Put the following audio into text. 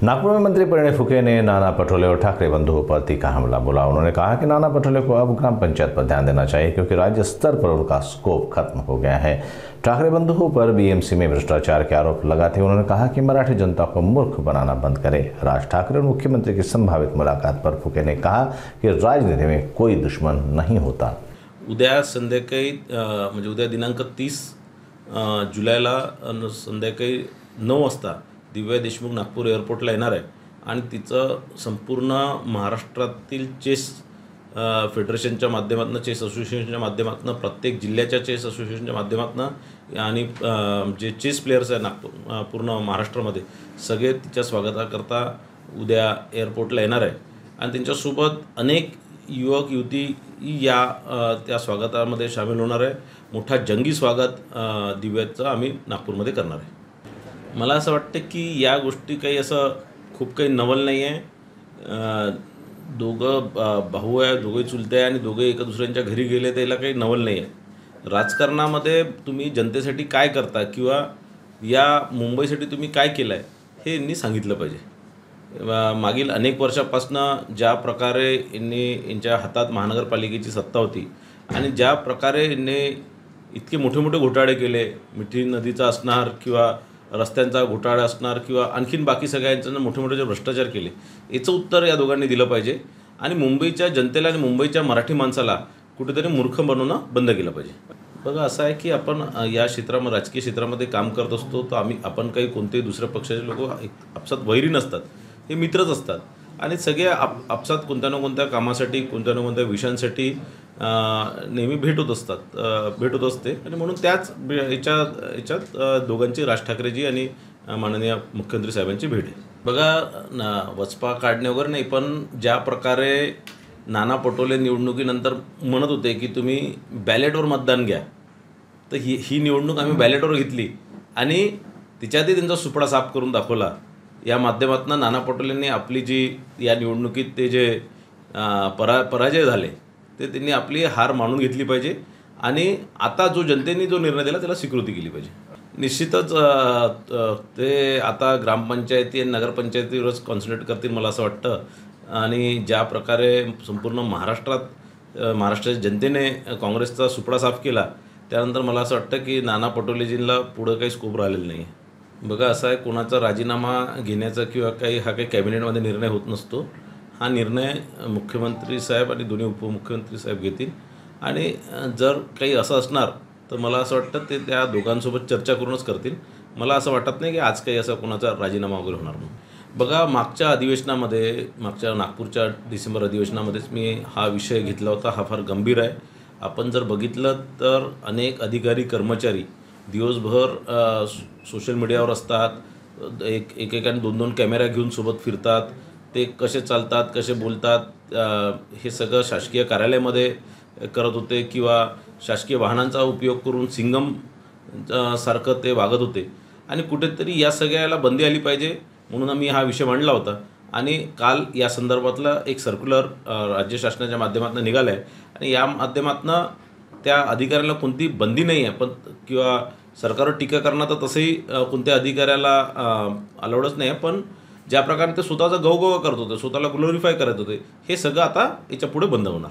नागपुर में मंत्री परिणय फुके ने नाना पटोले और ठाकरे बंधुओं पर तीखा हमला बोला। उन्होंने कहा कि नाना पटोले को अब ग्राम पंचायत पर ध्यान देना चाहिए क्योंकि राज्य स्तर पर उनका स्कोप खत्म हो गया है। ठाकरे बंधुओं पर बीएमसी में भ्रष्टाचार के आरोप लगाते उन्होंने कहा कि मराठी जनता को मूर्ख बनाना बंद करे। राज ठाकरे और मुख्यमंत्री की संभावित मुलाकात पर फुके ने कहा कि राजनीति में कोई दुश्मन नहीं होता। उद्या संध्याकाळी म्हणजे उद्या दिनांक 30 जुलैला संध्याकाळी 9 वाजता दिव्या देशमुख नागपूर एअरपोर्टला येणार आहे आणि तिचं संपूर्ण महाराष्ट्रातील चेस फेडरेशनच्या माध्यमातून, चेस असोसिएशनच्या माध्यमातून, प्रत्येक जिल्ह्याच्या चेस असोसिएशनच्या माध्यमातून आणि जे चेस प्लेयर्स आहे नागपूर पूर्ण महाराष्ट्रामध्ये सगळे तिच्या स्वागताकरता उद्या एअरपोर्टला येणार आहे आणि त्यांच्यासोबत अनेक युवक युवती या त्या स्वागतामध्ये सामील होणार आहे। मोठा जंगी स्वागत दिव्याचं आम्ही नागपूरमध्ये करणार आहे। मला असं वाटतं की या गोष्टी काही असं खूप काही नवल नाही आहे। दोघं भाऊ आहे, दोघे चुलते आहे आणि दोघे एका दुसऱ्यांच्या घरी गेले त्याला काही नवल नाही आहे। राजकारणामध्ये तुम्ही जनतेसाठी काय करता किंवा या मुंबईसाठी तुम्ही काय केलं आहे हे यांनी सांगितलं पाहिजे। मागील अनेक वर्षापासून ज्या प्रकारे यांच्या हातात महानगरपालिकेची सत्ता होती आणि ज्या प्रकारे यांनी इतके मोठे मोठे घोटाळे केले, मिठी नदीचा असणार किंवा रस्त्यांचा घोटाळा असणार किंवा आणखीन बाकी सगळ्यांचं मोठे मोठे जे भ्रष्टाचार केले याचं उत्तर या दोघांनी दिलं पाहिजे आणि मुंबईच्या जनतेला आणि मुंबईच्या मराठी माणसाला कुठेतरी मूर्ख बनवणं बंद केलं पाहिजे। बघा असं आहे की आपण या क्षेत्रामध्ये राजकीय क्षेत्रामध्ये काम करत असतो तर आपण काही कोणतेही दुसऱ्या पक्षाचे लोक आपसात वैरी नसतात, हे मित्रच असतात आणि सगळे आपसात कोणत्या ना कोणत्या कामासाठी, कोणत्या ना कोणत्या विषयांसाठी नेहमी भेट होत असते आणि म्हणून त्याच याच्यात दोघांची राज ठाकरेजी आणि माननीय मुख्यमंत्री साहेबांची भेट आहे। बघा वचपा काढणे वगैरे नाही, पण ज्या प्रकारे नाना पटोले निवडणुकीनंतर म्हणत होते की तुम्ही बॅलेटवर मतदान घ्या, तर ही निवडणूक आम्ही बॅलेटवर घेतली आणि तिच्यातही त्यांचा सुपडा साफ करून दाखवला। या माध्यमातून नाना पटोलेंनी आपली जी या निवडणुकीत ते जे पराजय झाले ते त्यांनी आपली हार मानून घेतली पाहिजे आणि आता जो जनतेने जो निर्णय दिला त्याला स्वीकृती केली पाहिजे। निश्चितच ते आता ग्रामपंचायती आणि नगरपंचायतीवरच कॉन्सन्ट्रेट करतील मला असं वाटतं आणि ज्या प्रकारे संपूर्ण महाराष्ट्राच्या जनतेने काँग्रेसचा सुपडा साफ केला त्यानंतर मला असं वाटतं की नाना पटोलेजींना पुढं काही स्कोप राहिलेला नाही आहे। बघा असं आहे, कोणाचा राजीनामा घेण्याचा किंवा हा काही कॅबिनेटमध्ये निर्णय होत नसतो। हा निर्णय मुख्यमंत्री साहेब आणि दोन्ही उपमुख्यमंत्री साहेब घेतील आणि जर काही असं असणार तर मला असं वाटतं ते त्या दोघांसोबत चर्चा करूनच करतील। मला असं वाटत नाही की आज काही असं कोणाचा राजीनामा वगैरे होणार म्हणून। बघा मागच्या अधिवेशनामध्ये, मागच्या नागपूरच्या डिसेंबर अधिवेशनामध्येच मी हा विषय घेतला होता। हा फार गंभीर आहे। आपण जर बघितलं तर अनेक अधिकारी कर्मचारी दिवसभर सोशल मीडियावर असतात, एकेकाने 2-2 कॅमेरा घेऊन सोबत फिरतात, ते कसे चालतात, कसे बोलतात हे सगळं शासकीय कार्यालयामध्ये करत होते किंवा शासकीय वाहनांचा उपयोग करून सिंगम सारखं ते वागत होते आणि कुठेतरी या सगळ्याला बंदी आली पाहिजे म्हणून आम्ही हा विषय मांडला होता आणि काल या संदर्भातला एक सर्क्युलर राज्य शासनाच्या माध्यमातून निघाला आहे आणि या माध्यमातून त्या अधिकाऱ्याला कोणती बंदी नाही आहे, पण किंवा सरकारवर टीका करणं तर तसंही कोणत्या अधिकाऱ्याला अलाउडच नाही आहे, पण ज्या प्रकारे ते स्वतःचा गवगवा करत होते, स्वतःला ग्लोरिफाय करत होते, हे सगळं आता याच्या पुढे बंद होणार।